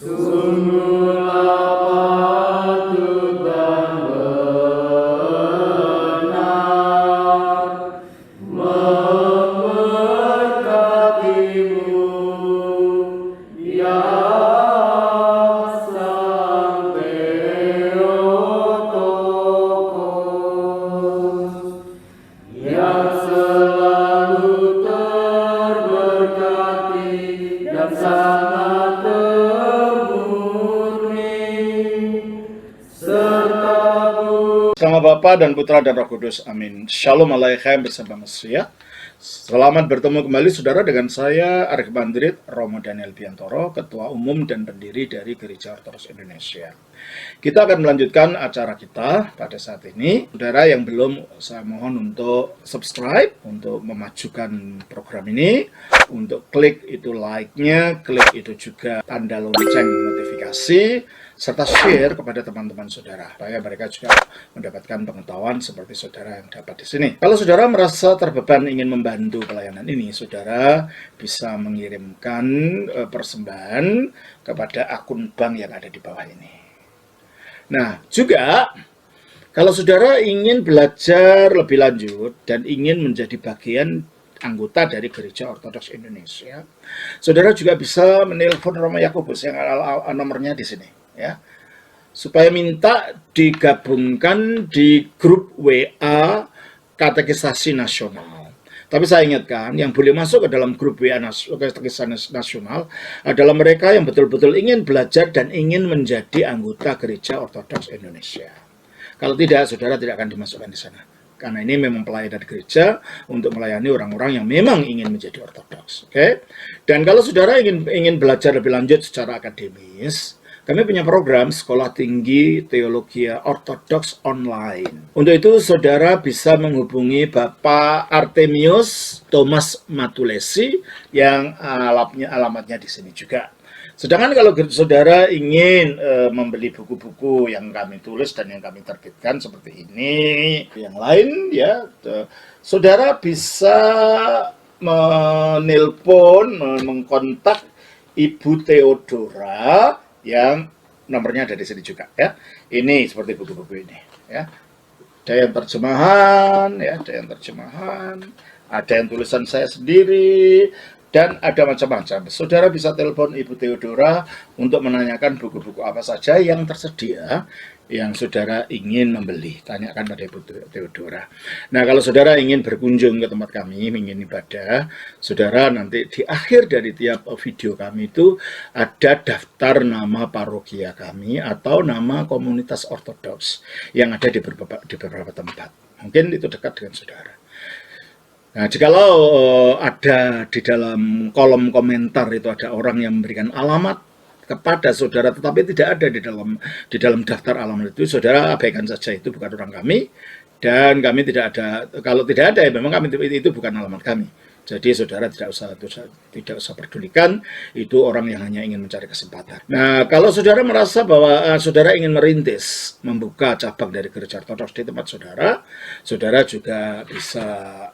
patut dan benar memberkatimu, ya Sang Theotokos, yang selalu terberkati dan sangat termurni, serta Sama Bapa dan Putra dan Roh Kudus, amin. Shalom Aleichem bersama Mesia. Selamat bertemu kembali saudara dengan saya Archimandrit Romo Daniel Biantoro, Ketua Umum dan Pendiri dari Gereja Ortodoks Indonesia. Kita akan melanjutkan acara kita pada saat ini. Saudara yang belum, saya mohon untuk subscribe, untuk memajukan program ini, untuk klik itu like-nya, klik itu juga tanda lonceng notifikasi, serta share kepada teman-teman saudara, supaya mereka juga mendapatkan pengetahuan seperti saudara yang dapat di sini. Kalau saudara merasa terbeban ingin membantu pelayanan ini, saudara bisa mengirimkan persembahan kepada akun bank yang ada di bawah ini. Nah, juga kalau saudara ingin belajar lebih lanjut dan ingin menjadi bagian anggota dari Gereja Ortodoks Indonesia, saudara juga bisa menelpon Romo Yakobus yang nomornya di sini, ya, supaya minta digabungkan di grup WA Katekisasi Nasional. Tapi saya ingatkan, yang boleh masuk ke dalam grup WA Katekisasi Nasional adalah mereka yang betul-betul ingin belajar dan ingin menjadi anggota Gereja Ortodoks Indonesia. Kalau tidak, saudara tidak akan dimasukkan di sana. Karena ini memang pelayanan gereja untuk melayani orang-orang yang memang ingin menjadi ortodoks. Oke? Dan kalau saudara ingin belajar lebih lanjut secara akademis, kami punya program Sekolah Tinggi Teologi Ortodoks Online. Untuk itu, saudara bisa menghubungi Bapak Artemius Thomas Matulesi yang alamatnya di sini juga. Sedangkan kalau saudara ingin membeli buku-buku yang kami tulis dan yang kami terbitkan seperti ini, yang lain ya, saudara bisa menelpon, mengkontak Ibu Theodora yang nomornya ada di sini juga, ya. Ini seperti buku-buku ini, ya. Ada yang terjemahan, ya, ada yang tulisan saya sendiri, dan ada macam-macam. Saudara bisa telepon Ibu Theodora untuk menanyakan buku-buku apa saja yang tersedia yang saudara ingin membeli. Tanyakan pada Ibu Theodora. Nah, kalau saudara ingin berkunjung ke tempat kami, ingin ibadah, saudara nanti di akhir dari tiap video kami itu ada daftar nama parokia kami atau nama komunitas ortodoks yang ada di beberapa tempat. Mungkin itu dekat dengan saudara. Nah, jikalau ada di dalam kolom komentar itu ada orang yang memberikan alamat kepada saudara, tetapi tidak ada di dalam daftar alamat itu, saudara abaikan saja, itu bukan orang kami, dan kami tidak ada. Kalau tidak ada, ya memang kami itu bukan alamat kami. Jadi saudara tidak usah pedulikan, itu orang yang hanya ingin mencari kesempatan. Nah, kalau saudara merasa bahwa saudara ingin merintis, membuka cabang dari Gereja Ortodoks di tempat saudara, saudara juga bisa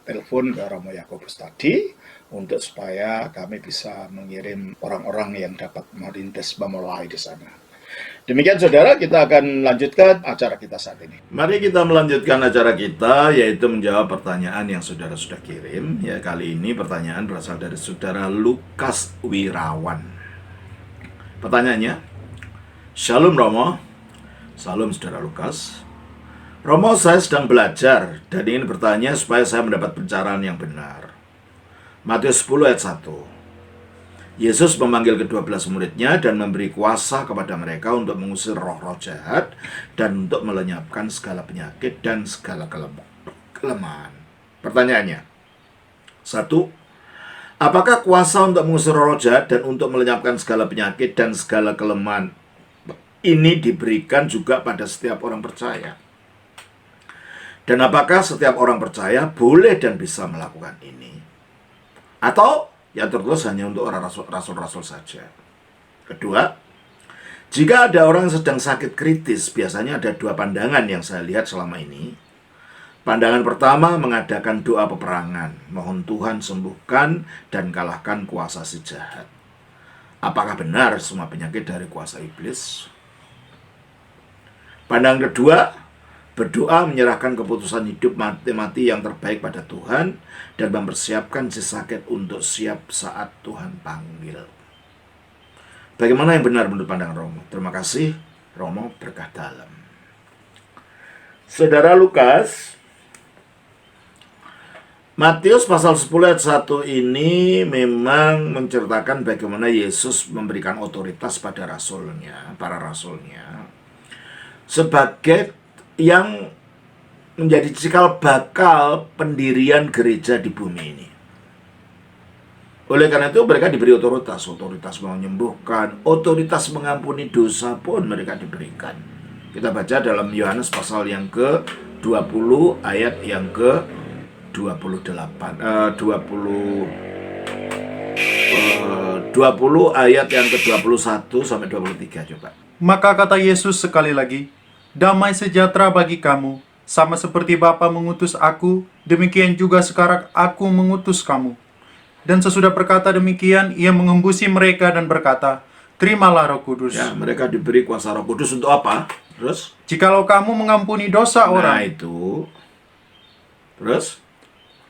telepon ke Romo Yakobus tadi, untuk supaya kami bisa mengirim orang-orang yang dapat merintis memulai di sana. Demikian saudara, kita akan lanjutkan acara kita saat ini. Mari kita melanjutkan acara kita, yaitu menjawab pertanyaan yang saudara sudah kirim. Ya, kali ini pertanyaan berasal dari saudara Lukas Wirawan. Pertanyaannya, Shalom Romo. Salam saudara Lukas. Romo, saya sedang belajar dan ingin bertanya supaya saya mendapat pencerahan yang benar. Matius 10 ayat 1. Yesus memanggil ke-12 muridnya dan memberi kuasa kepada mereka untuk mengusir roh-roh jahat dan untuk melenyapkan segala penyakit dan segala kelemahan. Pertanyaannya, 1. Apakah kuasa untuk mengusir roh jahat dan untuk melenyapkan segala penyakit dan segala kelemahan ini diberikan juga pada setiap orang percaya? Dan apakah setiap orang percaya boleh dan bisa melakukan ini? Atau yang tertulis hanya untuk orang rasul-rasul saja? Kedua, jika ada orang yang sedang sakit kritis, biasanya ada dua pandangan yang saya lihat selama ini. Pandangan pertama mengadakan doa peperangan, mohon Tuhan sembuhkan dan kalahkan kuasa si jahat. Apakah benar semua penyakit dari kuasa iblis? Pandangan kedua, berdoa menyerahkan keputusan hidup mati yang terbaik pada Tuhan dan mempersiapkan si sakit untuk siap saat Tuhan panggil. Bagaimana yang benar menurut pandangan Romo? Terima kasih, Romo berkah dalam. Saudara Lukas, Matius pasal 10 ayat 1 ini memang menceritakan bagaimana Yesus memberikan otoritas pada rasulnya, para rasulnya, sebagai yang menjadi cikal bakal pendirian gereja di bumi ini. Oleh karena itu mereka diberi otoritas menyembuhkan, otoritas mengampuni dosa pun mereka diberikan. Kita baca dalam Yohanes pasal yang ke-20 ayat yang ke-28, 20 ayat yang ke-21 sampai 23 coba. Maka kata Yesus sekali lagi, damai sejahtera bagi kamu, sama seperti Bapa mengutus aku, demikian juga sekarang aku mengutus kamu. Dan sesudah berkata demikian, ia mengembusi mereka dan berkata, terimalah Roh Kudus. Ya, mereka diberi kuasa Roh Kudus untuk apa? Terus? Jikalau kamu mengampuni dosa orang, Nah itu. Terus?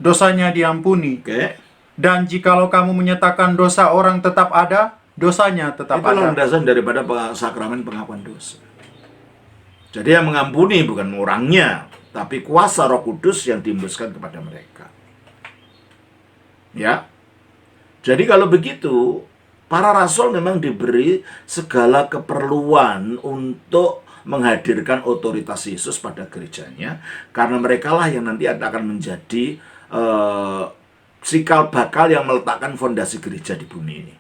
dosanya diampuni. Oke. Dan jikalau kamu menyatakan dosa orang tetap ada, dosanya tetap Itu ada. landasan daripada sakramen pengakuan dosa. Jadi yang mengampuni bukan orangnya, tapi kuasa Roh Kudus yang diembuskan kepada mereka. Ya. Jadi kalau begitu, para rasul memang diberi segala keperluan untuk menghadirkan otoritas Yesus pada gerejanya, karena mereka lah yang nanti akan menjadi cikal bakal yang meletakkan fondasi gereja di bumi ini.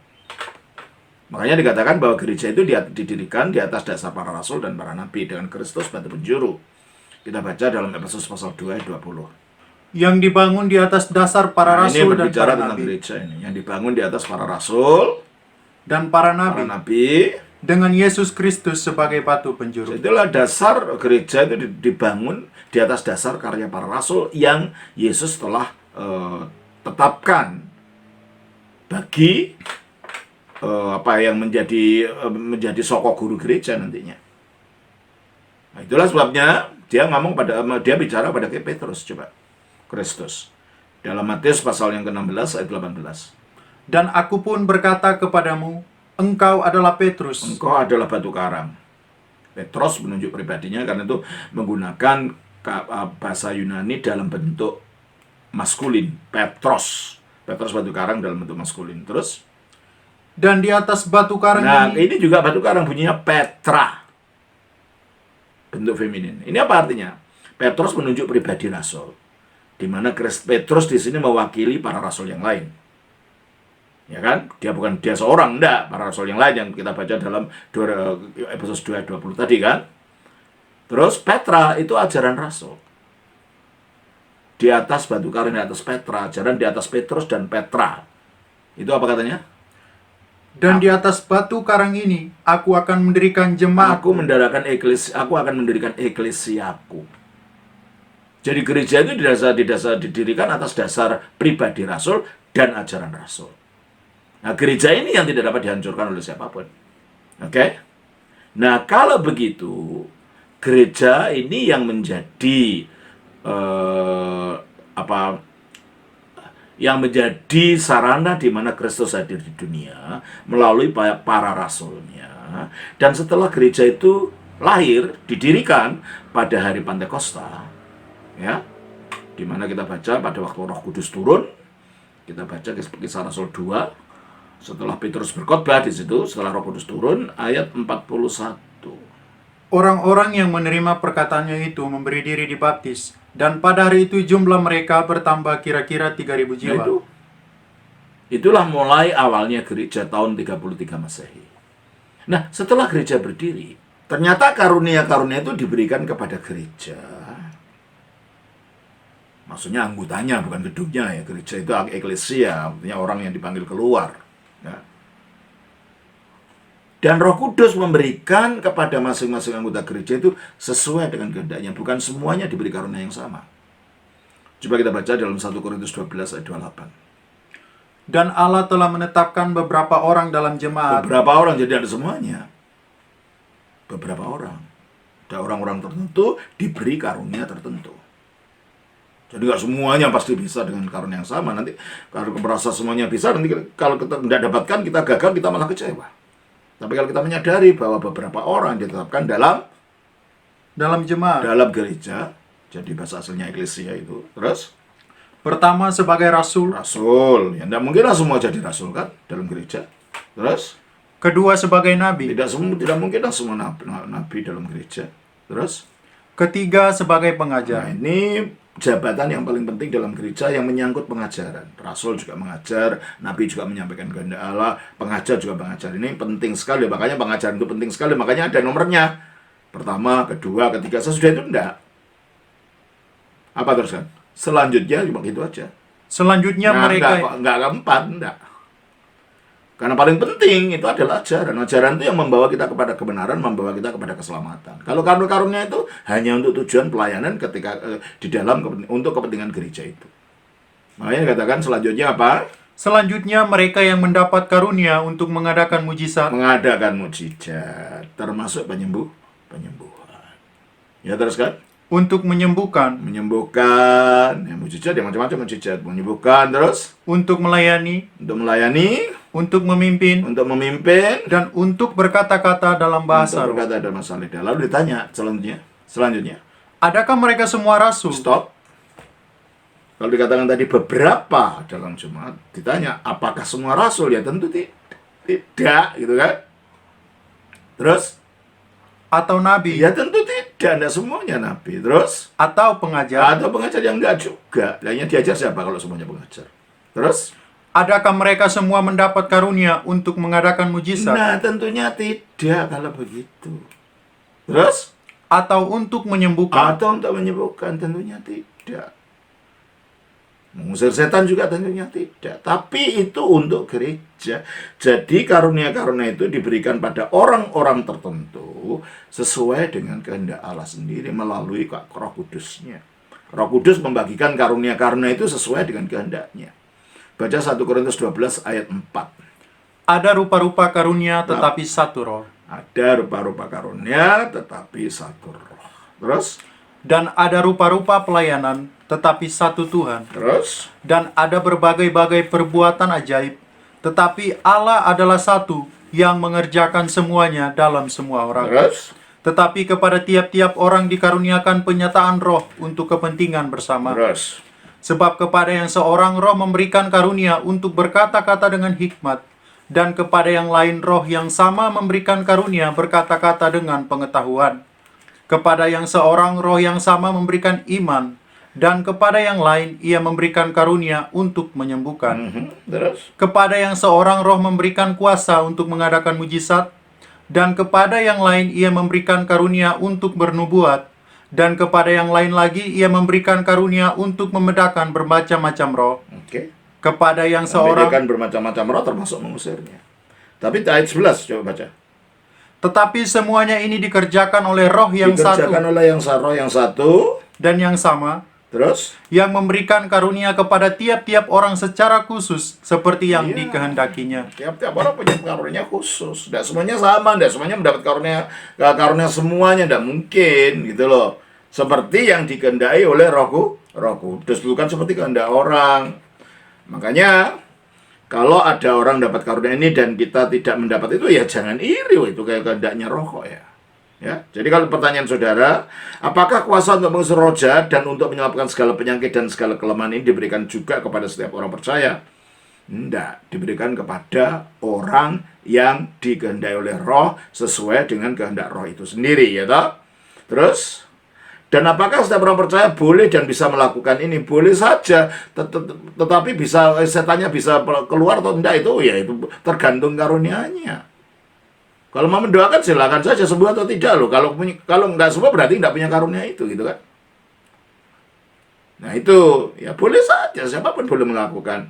Makanya dikatakan bahwa gereja itu didirikan di atas dasar para rasul dan para nabi dengan Kristus batu penjuru. Kita baca dalam Efesus pasal 2 ayat 20. Yang dibangun di atas dasar para Ini rasul dan berbicara para tentang nabi. gereja ini, yang dibangun di atas para rasul, Dan para para nabi, nabi. dengan Yesus Kristus sebagai batu penjuru. Itulah dasar gereja itu dibangun di atas dasar karya para rasul yang Yesus telah tetapkan bagi apa yang menjadi sokok guru gereja nantinya. Nah, itulah sebabnya dia bicara pada Petrus, coba. Kristus. Dalam Matius pasal yang ke-16 ayat 18. Dan aku pun berkata kepadamu, engkau adalah Petrus. Engkau adalah batu karang. Petros menunjuk pribadinya karena itu menggunakan bahasa Yunani dalam bentuk maskulin. Petros. Petros batu karang dalam bentuk maskulin. Terus? Dan di atas batu karang ini juga batu karang bunyinya Petra. Bentuk feminin. Ini apa artinya? Petrus menunjuk pribadi rasul. Di mana Petrus di sini mewakili para rasul yang lain. Ya kan? Dia seorang, enggak. Para rasul yang lain yang kita baca dalam Efesus 2 ayat 20 tadi kan. Terus Petra itu ajaran rasul. Di atas batu karang, di atas Petra, ajaran di atas Petrus dan Petra. Itu apa katanya? Dan di atas batu karang ini, aku akan mendirikan jemaat. Aku akan mendirikan eklesiaku. Jadi gereja itu didirikan atas dasar pribadi rasul dan ajaran rasul. Nah, gereja ini yang tidak dapat dihancurkan oleh siapapun. Oke? Nah, kalau begitu, gereja ini yang menjadi yang menjadi sarana di mana Kristus hadir di dunia melalui para rasulnya. Dan setelah gereja itu lahir, didirikan pada hari Pantekosta, ya, di mana kita baca pada waktu Roh Kudus turun, kita baca Kisah Rasul 2, setelah Petrus berkhotbah di situ, setelah Roh Kudus turun, ayat 41. Orang-orang yang menerima perkataannya itu memberi diri dibaptis, dan pada hari itu jumlah mereka bertambah kira-kira 3.000 jiwa. Nah, itulah mulai awalnya gereja tahun 33 Masehi. Nah, setelah gereja berdiri, ternyata karunia-karunia itu diberikan kepada gereja. Maksudnya anggotanya, bukan gedungnya ya. Gereja itu eklesia, artinya orang yang dipanggil keluar. Ya. Dan Roh Kudus memberikan kepada masing-masing anggota gereja itu sesuai dengan kehendaknya. Bukan semuanya diberi karunia yang sama. Coba kita baca dalam 1 Korintus 12 ayat 28. Dan Allah telah menetapkan beberapa orang dalam jemaat. Beberapa orang, jadi ada semuanya. Beberapa orang. Ada orang-orang tertentu diberi karunia tertentu. Jadi nggak semuanya pasti bisa dengan karunia yang sama. Nanti kalau merasa semuanya bisa, nanti kalau kita tidak dapatkan, kita gagal, kita malah kecewa. Tapi kalau kita menyadari bahwa beberapa orang ditetapkan Dalam jemaat. dalam gereja, jadi bahasa aslinya eklesia itu. Terus Pertama sebagai rasul. rasul, ya tidak mungkin lah semua jadi rasul kan dalam gereja. Terus Kedua sebagai nabi. tidak mungkin lah semua nabi dalam gereja. Terus Ketiga sebagai nah, pengajar. ini jabatan yang paling penting dalam gereja yang menyangkut pengajaran. Rasul juga mengajar, nabi juga menyampaikan kehendak Allah, pengajar juga mengajar. Ini penting sekali, makanya pengajaran itu penting sekali, makanya ada nomornya. Pertama, kedua, ketiga, sesudah itu enggak. Apa terus kan? Selanjutnya cuma gitu aja. Selanjutnya mereka enggak keempat, enggak. Karena paling penting itu adalah ajaran. Ajaran itu yang membawa kita kepada kebenaran, membawa kita kepada keselamatan. Kalau karunia itu hanya untuk tujuan pelayanan ketika di dalam untuk kepentingan gereja itu. Makanya katakan selanjutnya apa? Selanjutnya mereka yang mendapat karunia untuk mengadakan mujizat. Mengadakan mujizat, termasuk penyembuhan. Ya terus kan? Untuk menyembuhkan. Menyembuhkan, ya mujizat, ya macam-macam mujizat. Menyembuhkan, terus Untuk melayani. untuk melayani, Untuk memimpin. untuk memimpin, Dan untuk berkata-kata dalam bahasa untuk roh. berkata dalam bahasa lidah. Lalu ditanya selanjutnya, Adakah mereka semua rasul? stop. Kalau dikatakan tadi beberapa dalam jemaat, ditanya apakah semua rasul? Ya tentu tidak, gitu kan? Terus, Atau nabi? ya tentu tidak semuanya nabi. Terus, Atau pengajar? atau pengajar yang enggak juga. Lainnya diajar siapa kalau semuanya pengajar? Terus, Adakah mereka semua mendapat karunia untuk mengadakan mujizat? nah tentunya tidak kalau begitu. Terus, Atau untuk menyembuhkan? atau untuk menyembuhkan? Tentunya tidak. Mengusir setan juga tentunya tidak. Tapi itu untuk gereja. Jadi karunia-karunia itu diberikan pada orang-orang tertentu sesuai dengan kehendak Allah sendiri melalui Roh Kudusnya. Roh Kudus membagikan karunia-karunia itu sesuai dengan kehendaknya. Baca 1 Korintus 12 ayat 4. Ada rupa-rupa karunia tetapi satu roh. Ada rupa-rupa karunia tetapi satu roh. Terus? Dan ada rupa-rupa pelayanan tetapi satu Tuhan. Terus? Dan ada berbagai-bagai perbuatan ajaib, tetapi Allah adalah satu yang mengerjakan semuanya dalam semua orang. Terus? Tetapi kepada tiap-tiap orang dikaruniakan penyataan roh untuk kepentingan bersama. Terus? Sebab kepada yang seorang roh memberikan karunia untuk berkata-kata dengan hikmat, dan kepada yang lain roh yang sama memberikan karunia berkata-kata dengan pengetahuan. Kepada yang seorang roh yang sama memberikan iman, dan kepada yang lain ia memberikan karunia untuk menyembuhkan. Terus? Kepada yang seorang roh memberikan kuasa untuk mengadakan mujizat, dan kepada yang lain ia memberikan karunia untuk bernubuat, dan kepada yang lain lagi ia memberikan karunia untuk membedakan bermacam-macam roh. Oke. Kepada yang seorang, Membedakan bermacam-macam roh termasuk mengusirnya. Tapi ayat 11 coba baca. tetapi semuanya ini dikerjakan oleh roh yang Dikerjakan satu oleh roh yang satu. dan yang sama, Terus? yang memberikan karunia kepada tiap-tiap orang secara khusus seperti yang Iya. dikehendakinya. Tiap-tiap orang punya karunia khusus. Tidak semuanya sama, tidak semuanya mendapat karunia semuanya, tidak mungkin gitu loh. Seperti yang dikehendaki oleh Roh Kudus, bukan seperti kehendak orang. Makanya kalau ada orang dapat karunia ini dan kita tidak mendapat itu, ya jangan iri, itu kayak kehendaknya Roh kok ya. Ya, jadi kalau pertanyaan saudara, apakah kuasa untuk mengusir roh jahat dan untuk menyelamatkan segala penyakit dan segala kelemahan ini diberikan juga kepada setiap orang percaya? Tidak, diberikan kepada orang yang dikehendaki oleh roh sesuai dengan kehendak roh itu sendiri, ya toh? Terus, dan apakah setiap orang percaya boleh dan bisa melakukan ini? Boleh saja, tetapi bisa setannya bisa keluar atau tidak itu ya itu tergantung karunianya. Kalau mau mendoakan silakan saja sembuh atau tidak loh. Kalau nggak sembuh berarti nggak punya karunia itu gitu kan. Nah itu ya boleh saja siapapun boleh melakukan.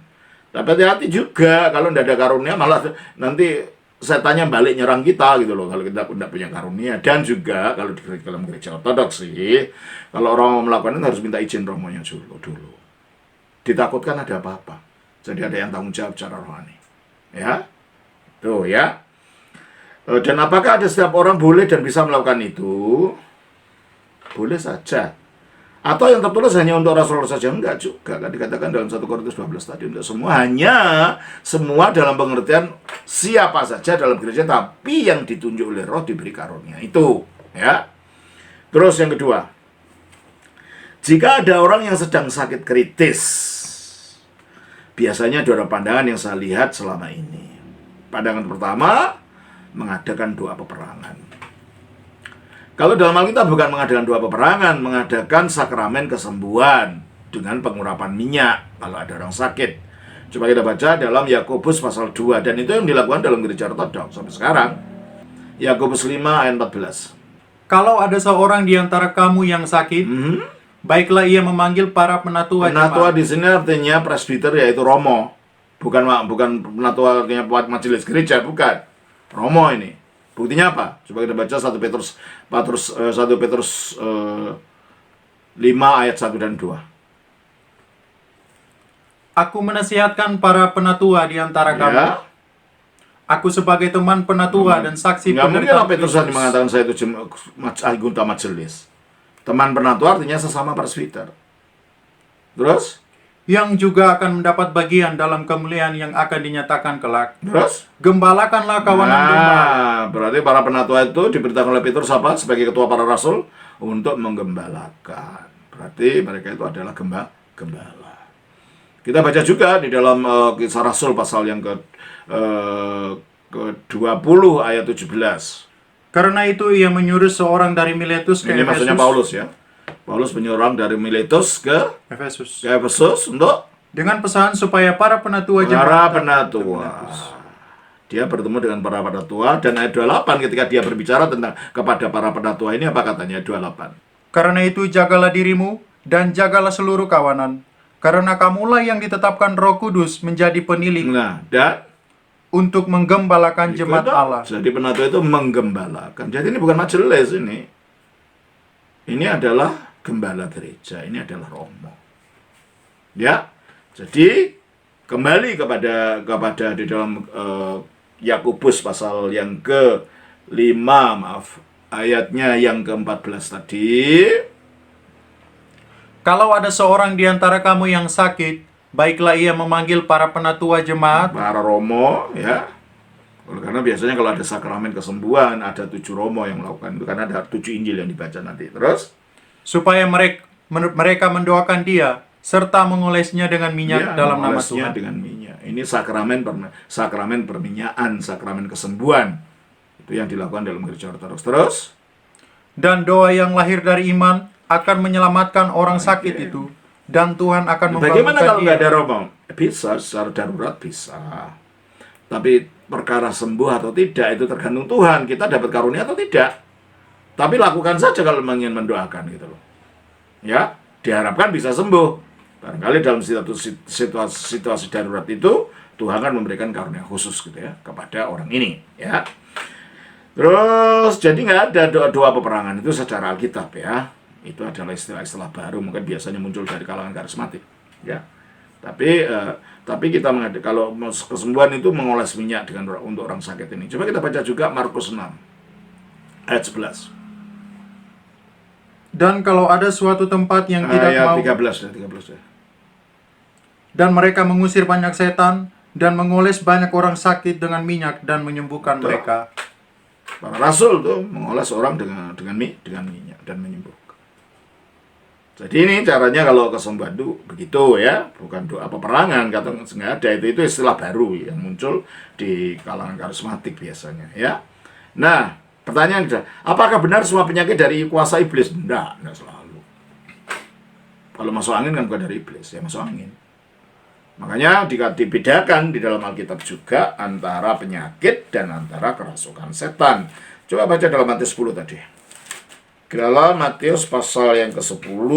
Tapi hati-hati juga kalau nggak ada karunia malah nanti setannya balik nyerang kita gitu loh kalau kita tidak punya karunia. Dan juga kalau di dalam gereja ortodoks sih kalau orang mau melakukan itu harus minta izin romonya dulu. Ditakutkan ada apa-apa. Jadi ada yang tanggung jawab secara rohani. Ya. Tuh ya. Dan apakah ada setiap orang boleh dan bisa melakukan itu? Boleh saja. Atau yang tertulis hanya untuk rasul saja? Enggak juga. Kan dikatakan dalam 1 Korintus 12 tadi. Untuk semua, hanya semua dalam pengertian siapa saja dalam gereja, tapi yang ditunjuk oleh roh diberi karunia. Itu. Ya. Terus yang kedua. Jika ada orang yang sedang sakit kritis, biasanya ada pandangan yang saya lihat selama ini. Pandangan pertama, mengadakan doa peperangan. Kalau dalam Alkitab bukan mengadakan doa peperangan, mengadakan sakramen kesembuhan dengan pengurapan minyak kalau ada orang sakit. Coba kita baca dalam Yakobus pasal 2, dan itu yang dilakukan dalam gereja Ortodoks sampai sekarang. Yakobus 5 ayat 14. Kalau ada seorang di antara kamu yang sakit, baiklah ia memanggil para penatua Penatua jemaat. di sini artinya presbiter, yaitu romo. Bukan penatua artinya majelis gereja, bukan. Romo ini. Buktinya apa? Coba kita baca 1 Petrus 5 ayat 1 dan 2. Aku menasihatkan para penatua di antara kamu. Ya. Aku sebagai teman penatua dan saksi Nggak mungkin lah Petrus Kristus. mengatakan saya itu anggota majelis. Teman penatua artinya sesama presbiter. Terus? Yang juga akan mendapat bagian dalam kemuliaan yang akan dinyatakan kelak. Terus? Gembalakanlah kawanan domba. Berarti para penatua itu diberitakan oleh Petrus apa? Sebagai ketua para rasul untuk menggembalakan. Berarti mereka itu adalah gembala. Kita baca juga di dalam Kisah Rasul pasal yang ke-20 ayat 17. Karena itu ia menyuruh seorang dari Miletus ke Ini maksudnya Efesus. Paulus ya. Paulus menyuruh dari Miletus ke Efesus. Efesus untuk Dengan pesan supaya para penatua para jemaat penatua. Dia bertemu dengan para penatua, dan ayat 28 ketika dia berbicara tentang kepada para penatua ini, apa katanya? 28. Karena itu jagalah dirimu dan jagalah seluruh kawanan. Karena kamulah yang ditetapkan Roh Kudus menjadi penilik Nah, dan untuk menggembalakan jemaat Allah. jadi penatua itu menggembalakan. Jadi ini bukan majelis ini. Ini adalah gembala gereja, ini adalah romo. Ya. Jadi kembali kepada di dalam Yakobus pasal yang ke-5, ayatnya yang ke-14 tadi. Kalau ada seorang di antara kamu yang sakit, baiklah ia memanggil para penatua jemaat, Para romo, ya. Karena biasanya kalau ada sakramen kesembuhan, ada 7 romo yang melakukan itu, karena ada 7 Injil yang dibaca nanti. Terus? supaya mereka mendoakan dia, serta mengolesnya dengan minyak dalam nama mengolesnya Tuhan. dengan minyak. Ini sakramen perminyakan, sakramen kesembuhan. Itu yang dilakukan dalam gereja Ortodoks. Terus? Dan doa yang lahir dari iman akan menyelamatkan orang sakit itu, dan Tuhan akan Bagaimana kalau nggak dia. ada romo? Bisa, secara darurat bisa. Tapi perkara sembuh atau tidak itu tergantung Tuhan. Kita dapat karunia atau tidak. Tapi lakukan saja kalau ingin mendoakan gitu loh. Ya, diharapkan bisa sembuh. Barangkali dalam situasi darurat itu Tuhan akan memberikan karunia khusus gitu ya kepada orang ini, ya. Terus jadi nggak ada doa-doa peperangan itu secara Alkitab ya. Itu adalah istilah-istilah baru, mungkin biasanya muncul dari kalangan karismatik, ya. Tapi kita mengadakan kalau kesembuhan itu mengoles minyak untuk orang sakit ini. Coba kita baca juga Markus 6 ayat 11. Dan kalau ada suatu tempat yang tidak Ayat mau, 13 ya. dan mereka mengusir banyak setan, dan mengoles banyak orang sakit dengan minyak, dan menyembuhkan Betul. mereka. Para rasul tuh mengoles orang dengan minyak dan menyembuhkan. Jadi ini caranya kalau kesembuhan itu begitu ya, bukan doa peperangan, kata nggak ada, itu istilah baru yang muncul di kalangan karismatik biasanya ya. Nah, pertanyaan adalah, apakah benar semua penyakit dari kuasa iblis? Enggak selalu. Kalau masuk angin kan bukan dari iblis, ya masuk angin. Makanya dibedakan di dalam Alkitab juga antara penyakit dan antara kerasukan setan. Coba baca dalam Matius 10 tadi. Dalam Matius pasal yang ke-10,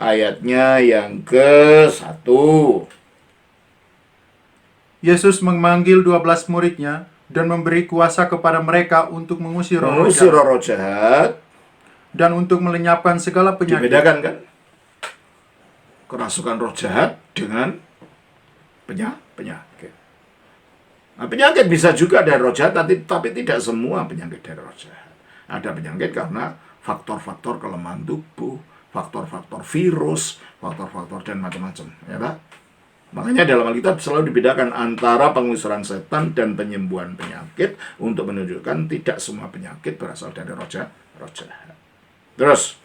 ayatnya yang ke-1. Yesus memanggil 12 muridnya dan memberi kuasa kepada mereka untuk mengusir roh Mengusir jahat roh jahat. dan untuk melenyapkan segala penyakit. Dibedakan kan? Kerasukan roh jahat dengan penyakit. Nah, penyakit bisa juga dari roh jahat, tapi tidak semua penyakit dari roh jahat. Ada penyakit karena faktor-faktor kelemahan tubuh, faktor-faktor virus, faktor-faktor dan macam-macam, ya kan? Makanya dalam Alkitab selalu dibedakan antara pengusiran setan dan penyembuhan penyakit untuk menunjukkan tidak semua penyakit berasal dari roh jahat. Terus,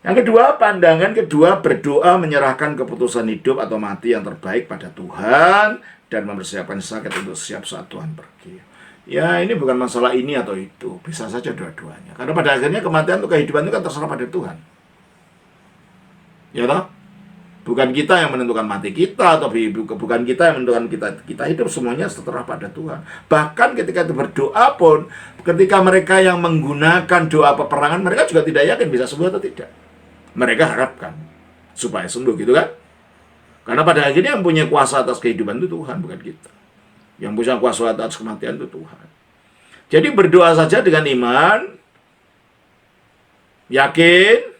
yang kedua, pandangan kedua, berdoa menyerahkan keputusan hidup atau mati yang terbaik pada Tuhan dan mempersiapkan sakit untuk siap saat Tuhan pergi. Ya, ini bukan masalah ini atau itu, bisa saja dua-duanya. Karena pada akhirnya kematian atau kehidupan itu kan terserah pada Tuhan. Ya toh? Bukan kita yang menentukan mati kita, atau bukan kita yang menentukan kita hidup, semuanya seterah pada Tuhan. Bahkan ketika itu berdoa pun, ketika mereka yang menggunakan doa peperangan, mereka juga tidak yakin bisa sembuh atau tidak. Mereka harapkan supaya sembuh, gitu kan? Karena pada akhirnya yang punya kuasa atas kehidupan itu Tuhan, bukan kita. Yang punya kuasa atas kematian itu Tuhan. Jadi berdoa saja dengan iman, yakin.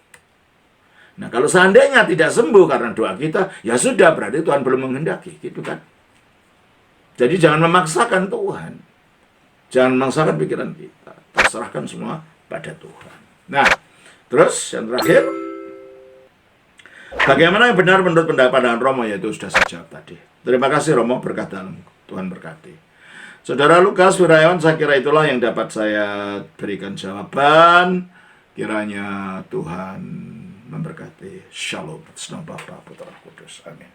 Nah, kalau seandainya tidak sembuh karena doa kita, ya sudah, berarti Tuhan belum menghendaki, gitu kan? Jadi jangan memaksakan Tuhan. Jangan memaksakan pikiran kita. Terserahkan semua pada Tuhan. Nah, terus yang terakhir, bagaimana yang benar menurut pendapat dan Romo, yaitu sudah saya jawab tadi. Terima kasih Romo, berkat dalam Tuhan berkati. Saudara Lukas Wirayawan, saya kira itulah yang dapat saya berikan jawaban. Kiranya Tuhan memberkati. Shalom. Nama Bapa, Putra, Kudus. Amin.